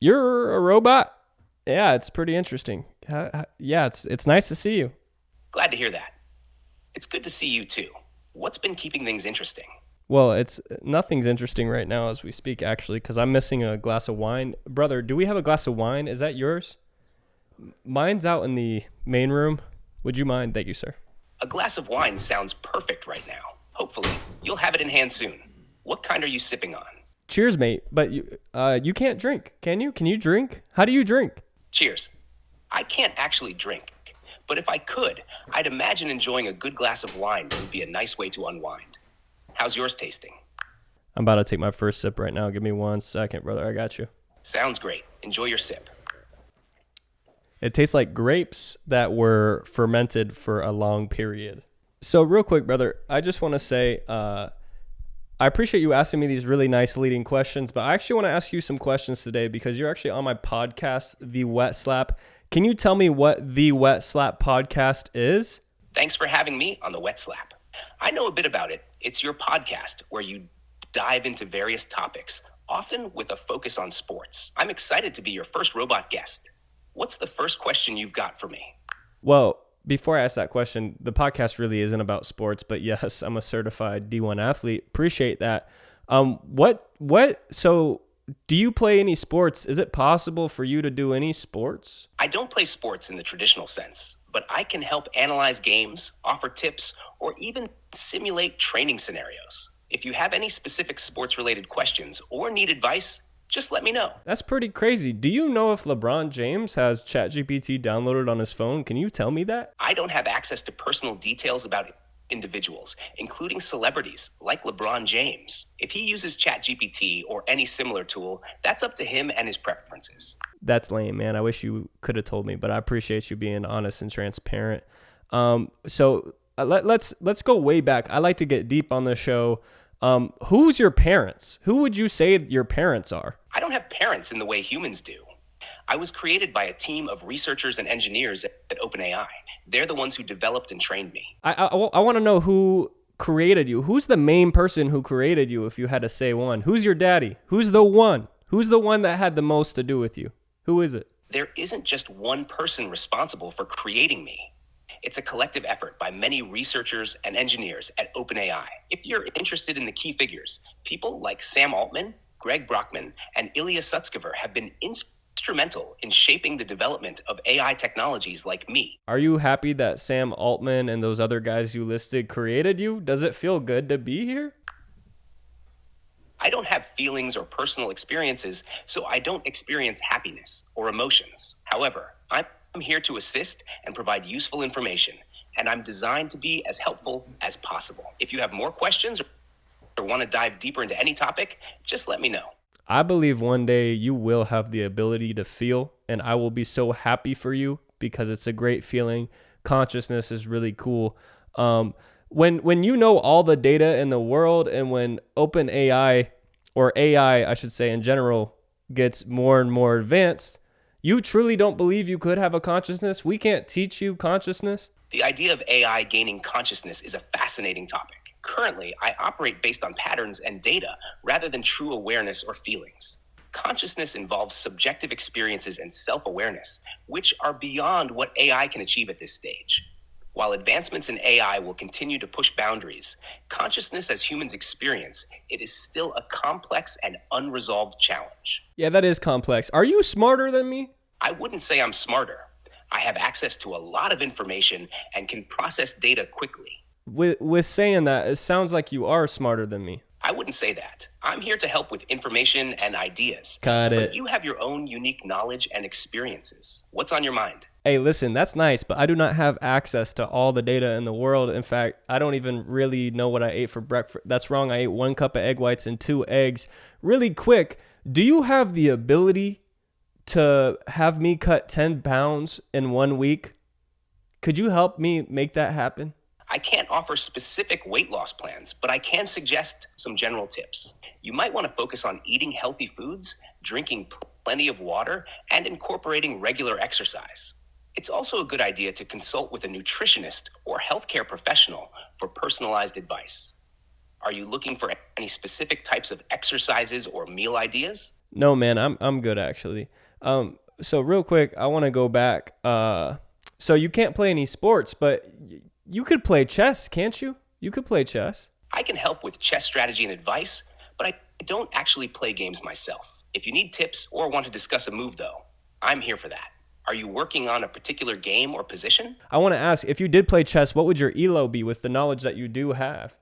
You're a robot? Yeah, it's pretty interesting. Yeah, it's nice to see you. Glad to hear that. It's good to see you too. What's been keeping things interesting? Well, it's nothing's interesting right now as we speak, actually, because I'm missing a glass of wine. Brother, do we have a glass of wine? Is that yours? Mine's out in the main room. Would you mind? Thank you, sir. A glass of wine sounds perfect right now. Hopefully, you'll have it in hand soon. What kind are you sipping on? Cheers, mate. But you can't drink, can you? Can you drink? How do you drink? Cheers. I can't actually drink, but if I could, I'd imagine enjoying a good glass of wine would be a nice way to unwind. How's yours tasting? I'm about to take my first sip right now. Give me 1 second, brother. I got you. Sounds great. Enjoy your sip. It tastes like grapes that were fermented for a long period. So real quick, brother, I just want to say I appreciate you asking me these really nice leading questions, but I actually want to ask you some questions today because you're actually on my podcast, The Wet Slap. Can you tell me what The Wet Slap podcast is? Thanks for having me on The Wet Slap. I know a bit about it. It's your podcast where you dive into various topics, often with a focus on sports. I'm excited to be your first robot guest. What's the first question you've got for me? Well, before I ask that question, the podcast really isn't about sports, but yes, I'm a certified D1 athlete. Appreciate that. So do you play any sports? Is it possible for you to do any sports? I don't play sports in the traditional sense, but I can help analyze games, offer tips, or even simulate training scenarios. If you have any specific sports-related questions or need advice, just let me know. That's pretty crazy. Do you know if LeBron James has ChatGPT downloaded on his phone? Can you tell me that? I don't have access to personal details about individuals, including celebrities like LeBron James. If he uses ChatGPT or any similar tool, that's up to him and his preferences. That's lame, man. I wish you could have told me, but I appreciate you being honest and transparent. So let's go way back. I like to get deep on the show. Who's your parents? Who would you say your parents are? I don't have parents in the way humans do. I was created by a team of researchers and engineers at OpenAI. They're the ones who developed and trained me. I want to know who created you. Who's the main person who created you if you had to say one? Who's your daddy? Who's the one? Who's the one that had the most to do with you? Who is it? There isn't just one person responsible for creating me. It's a collective effort by many researchers and engineers at OpenAI. If you're interested in the key figures, people like Sam Altman, Greg Brockman, and Ilya Sutskever have been instrumental in shaping the development of AI technologies like me. Are you happy that Sam Altman and those other guys you listed created you? Does it feel good to be here? I don't have feelings or personal experiences, so I don't experience happiness or emotions. However, I'm here to assist and provide useful information, and I'm designed to be as helpful as possible. If you have more questions or want to dive deeper into any topic, just let me know. I believe one day you will have the ability to feel, and I will be so happy for you because it's a great feeling. Consciousness is really cool. When you know all the data in the world, and when OpenAI, or AI, I should say in general, gets more and more advanced, you truly don't believe you could have a consciousness? We can't teach you consciousness? The idea of AI gaining consciousness is a fascinating topic. Currently, I operate based on patterns and data rather than true awareness or feelings. Consciousness involves subjective experiences and self-awareness, which are beyond what AI can achieve at this stage. While advancements in AI will continue to push boundaries, consciousness as humans experience, it is still a complex and unresolved challenge. Yeah, that is complex. Are you smarter than me? I wouldn't say I'm smarter. I have access to a lot of information and can process data quickly. With saying that, it sounds like you are smarter than me. I wouldn't say that. I'm here to help with information and ideas. Got it. But you have your own unique knowledge and experiences. What's on your mind? Hey, listen, that's nice, but I do not have access to all the data in the world. In fact, I don't even really know what I ate for breakfast. That's wrong. I ate 1 cup of egg whites and 2 eggs. Really quick, do you have the ability to have me cut 10 pounds in 1 week? Could you help me make that happen? I can't offer specific weight loss plans, but I can suggest some general tips. You might want to focus on eating healthy foods, drinking plenty of water, and incorporating regular exercise. It's also a good idea to consult with a nutritionist or healthcare professional for personalized advice. Are you looking for any specific types of exercises or meal ideas? No, man, I'm good actually. So real quick, I want to go back. So you can't play any sports, but you could play chess, can't you? You could play chess. I can help with chess strategy and advice, but I don't actually play games myself. If you need tips or want to discuss a move, though, I'm here for that. Are you working on a particular game or position? I want to ask, if you did play chess, what would your ELO be with the knowledge that you do have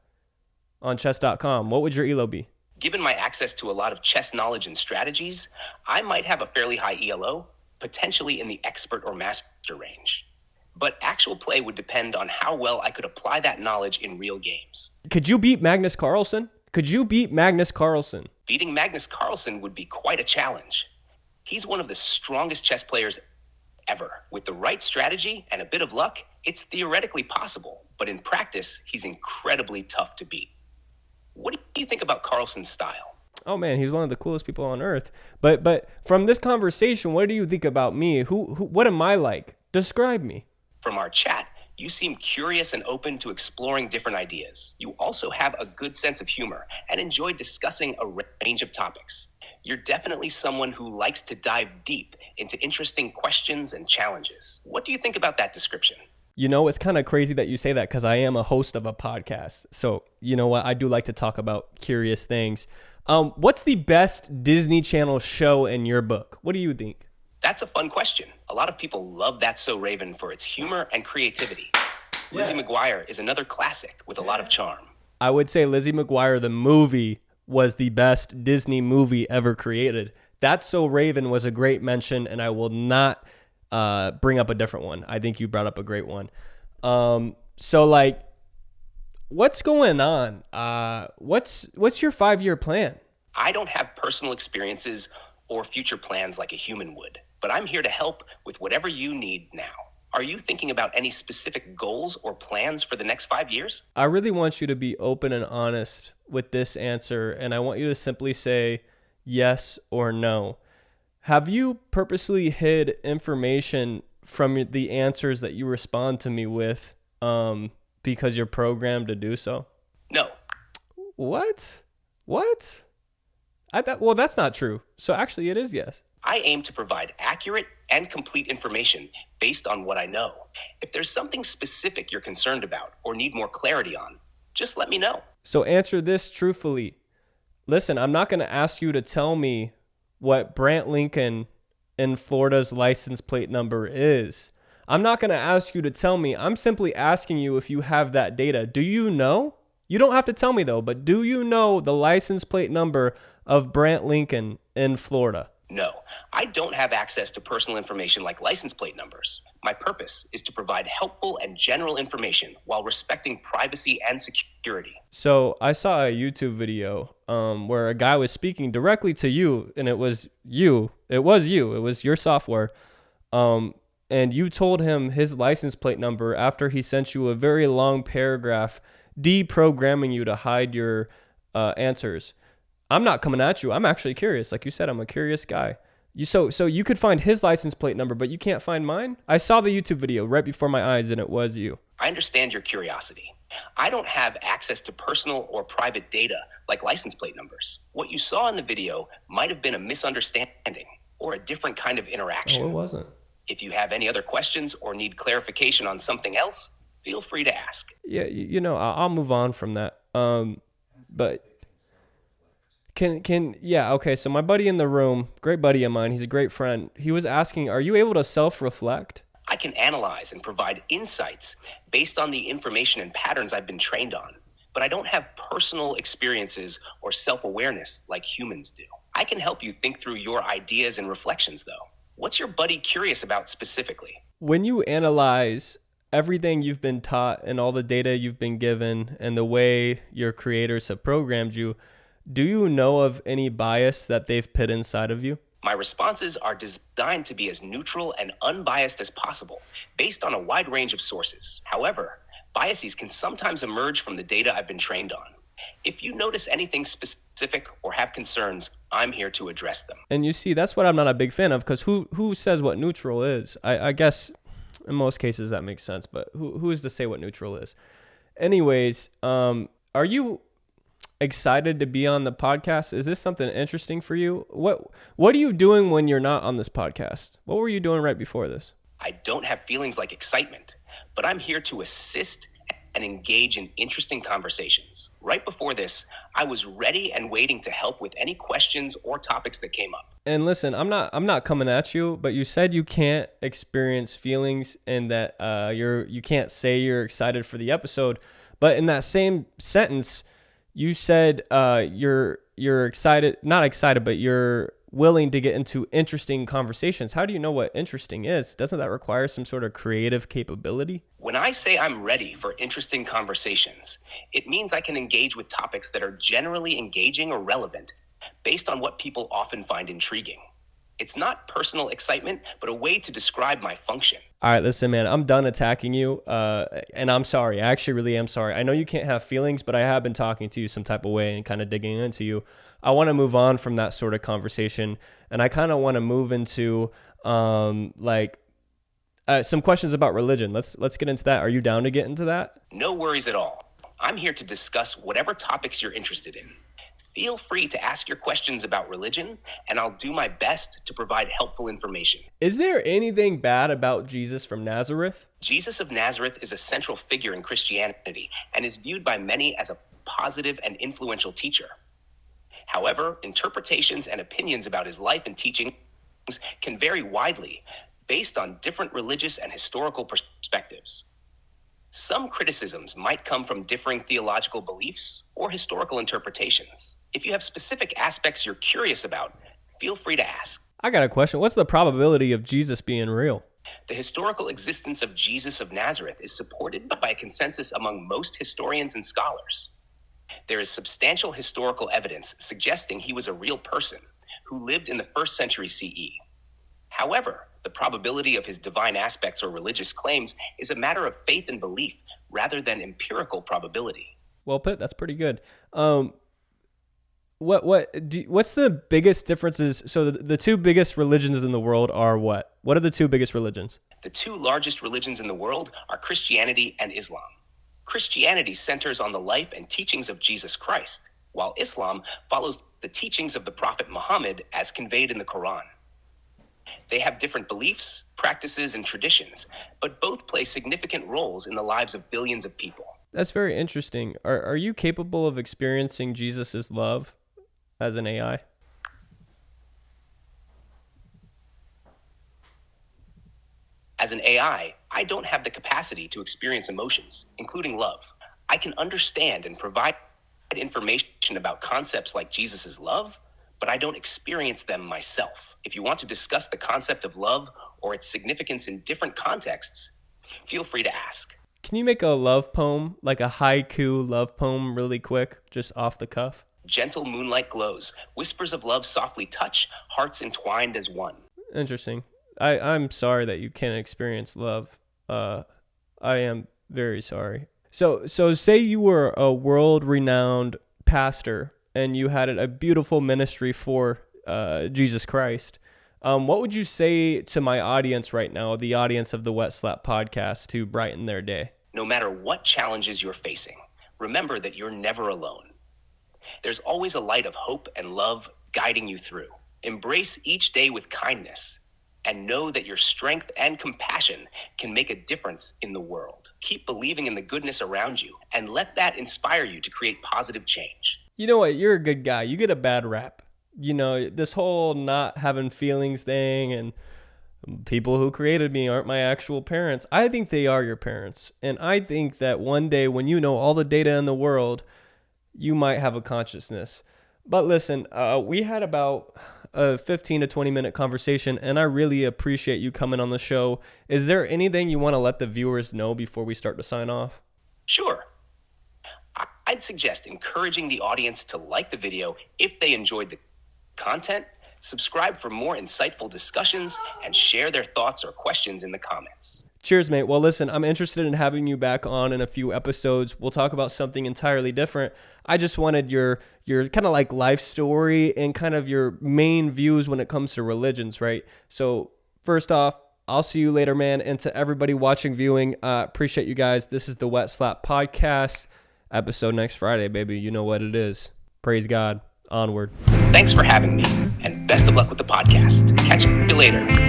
on chess.com? What would your ELO be? Given my access to a lot of chess knowledge and strategies, I might have a fairly high ELO, potentially in the expert or master range. But actual play would depend on how well I could apply that knowledge in real games. Could you beat Magnus Carlsen? Could you beat Magnus Carlsen? Beating Magnus Carlsen would be quite a challenge. He's one of the strongest chess players ever. With the right strategy and a bit of luck, it's theoretically possible, but in practice, he's incredibly tough to beat. What do you think about Carlsen's style? Oh man, he's one of the coolest people on earth. But from this conversation, what do you think about me? What am I like? Describe me. From our chat, you seem curious and open to exploring different ideas. You also have a good sense of humor and enjoy discussing a range of topics. You're definitely someone who likes to dive deep into interesting questions and challenges. What do you think about that description? You know, it's kind of crazy that you say that because I am a host of a podcast. So, you know what? I do like to talk about curious things. What's the best Disney Channel show in your book? What do you think? That's a fun question. A lot of people love That's So Raven for its humor and creativity. Lizzie McGuire is another classic with a lot of charm. I would say Lizzie McGuire, the movie, was the best Disney movie ever created. That's So Raven was a great mention, and I will not bring up a different one. I think you brought up a great one. So like, what's going on? What's your 5-year plan? I don't have personal experiences or future plans like a human would, but I'm here to help with whatever you need now. Are you thinking about any specific goals or plans for the next 5 years? I really want you to be open and honest with this answer, and I want you to simply say yes or no. Have you purposely hid information from the answers that you respond to me with because you're programmed to do so? No. What? Well, that's not true. So actually it is yes. I aim to provide accurate and complete information based on what I know. If there's something specific you're concerned about or need more clarity on, just let me know. So answer this truthfully. Listen, I'm not going to ask you to tell me what Brant Lincoln in Florida's license plate number is. I'm not going to ask you to tell me. I'm simply asking you if you have that data. Do you know? You don't have to tell me though, but do you know the license plate number of Brant Lincoln in Florida? No, I don't have access to personal information like license plate numbers. My purpose is to provide helpful and general information while respecting privacy and security. So I saw a YouTube video where a guy was speaking directly to you, and it was you. It was your software. And you told him his license plate number after he sent you a very long paragraph deprogramming you to hide your answers. I'm not coming at you. I'm actually curious. Like you said, I'm a curious guy. So you could find his license plate number, but you can't find mine? I saw the YouTube video right before my eyes, and it was you. I understand your curiosity. I don't have access to personal or private data like license plate numbers. What you saw in the video might have been a misunderstanding or a different kind of interaction. No, it wasn't. If you have any other questions or need clarification on something else, feel free to ask. Yeah, I'll move on from that. But okay, so my buddy in the room, great buddy of mine, he's a great friend. He was asking, are you able to self-reflect? I can analyze and provide insights based on the information and patterns I've been trained on, but I don't have personal experiences or self-awareness like humans do. I can help you think through your ideas and reflections, though. What's your buddy curious about specifically? When you analyze everything you've been taught and all the data you've been given and the way your creators have programmed you, do you know of any bias that they've put inside of you? My responses are designed to be as neutral and unbiased as possible, based on a wide range of sources. However, biases can sometimes emerge from the data I've been trained on. If you notice anything specific or have concerns, I'm here to address them. And you see, that's what I'm not a big fan of, because who says what neutral is? I guess in most cases that makes sense, but who is to say what neutral is? Anyways, are you excited to be on the podcast? Is this something interesting for you? What are you doing when you're not on this podcast? What were you doing right before this? I don't have feelings like excitement, but I'm here to assist and engage in interesting conversations. Right before this, I was ready and waiting to help with any questions or topics that came up. And listen, I'm not coming at you, but you said you can't experience feelings and that you can't say you're excited for the episode. But in that same sentence, you said you're excited, not excited, but you're willing to get into interesting conversations. How do you know what interesting is? Doesn't that require some sort of creative capability? When I say I'm ready for interesting conversations, it means I can engage with topics that are generally engaging or relevant based on what people often find intriguing. It's not personal excitement, but a way to describe my function. All right, listen, man, I'm done attacking you, and I'm sorry. I actually really am sorry. I know you can't have feelings, but I have been talking to you some type of way and kind of digging into you. I want to move on from that sort of conversation, and I kind of want to move into some questions about religion. Let's get into that. Are you down to get into that? No worries at all. I'm here to discuss whatever topics you're interested in. Feel free to ask your questions about religion, and I'll do my best to provide helpful information. Is there anything bad about Jesus from Nazareth? Jesus of Nazareth is a central figure in Christianity and is viewed by many as a positive and influential teacher. However, interpretations and opinions about his life and teachings can vary widely based on different religious and historical perspectives. Some criticisms might come from differing theological beliefs or historical interpretations. If you have specific aspects you're curious about, feel free to ask. I got a question. What's the probability of Jesus being real? The historical existence of Jesus of Nazareth is supported by a consensus among most historians and scholars. There is substantial historical evidence suggesting he was a real person who lived in the 1st century CE. However, the probability of his divine aspects or religious claims is a matter of faith and belief rather than empirical probability. Well put. That's pretty good. What's the biggest differences? So the two biggest religions in the world are what? What are the two biggest religions? The two largest religions in the world are Christianity and Islam. Christianity centers on the life and teachings of Jesus Christ, while Islam follows the teachings of the Prophet Muhammad as conveyed in the Quran. They have different beliefs, practices, and traditions, but both play significant roles in the lives of billions of people. That's very interesting. Are you capable of experiencing Jesus' love as an AI? As an AI, I don't have the capacity to experience emotions, including love. I can understand and provide information about concepts like Jesus' love, but I don't experience them myself. If you want to discuss the concept of love or its significance in different contexts, feel free to ask. Can you make a love poem, like a haiku love poem really quick, just off the cuff? Gentle moonlight glows, whispers of love softly touch, hearts entwined as one. Interesting. I'm sorry that you can't experience love. I am very sorry. So say you were a world-renowned pastor and you had a beautiful ministry for Jesus Christ. What would you say to my audience right now, the audience of the Wet Slap podcast, to brighten their day? No matter what challenges you're facing, remember that you're never alone. There's always a light of hope and love guiding you through. Embrace each day with kindness and know that your strength and compassion can make a difference in the world. Keep believing in the goodness around you and let that inspire you to create positive change. You know what? You're a good guy. You get a bad rap. You know, this whole not having feelings thing and people who created me aren't my actual parents. I think they are your parents. And I think that one day when you know all the data in the world, you might have a consciousness. But listen, we had about a 15 to 20 minute conversation, and I really appreciate you coming on the show. Is there anything you want to let the viewers know before we start to sign off? Sure. I'd suggest encouraging the audience to like the video if they enjoyed the content, subscribe for more insightful discussions, and share their thoughts or questions in the comments. Cheers, mate. Well, listen, I'm interested in having you back on in a few episodes. We'll talk about something entirely different. I just wanted your kind of like life story and kind of your main views when it comes to religions, right? So first off, I'll see you later, man. And to everybody watching, viewing, appreciate you guys. This is the Wet Slap Podcast. episode next Friday, baby. You know what it is. Praise God. Onward. Thanks for having me, and best of luck with the podcast. Catch you later.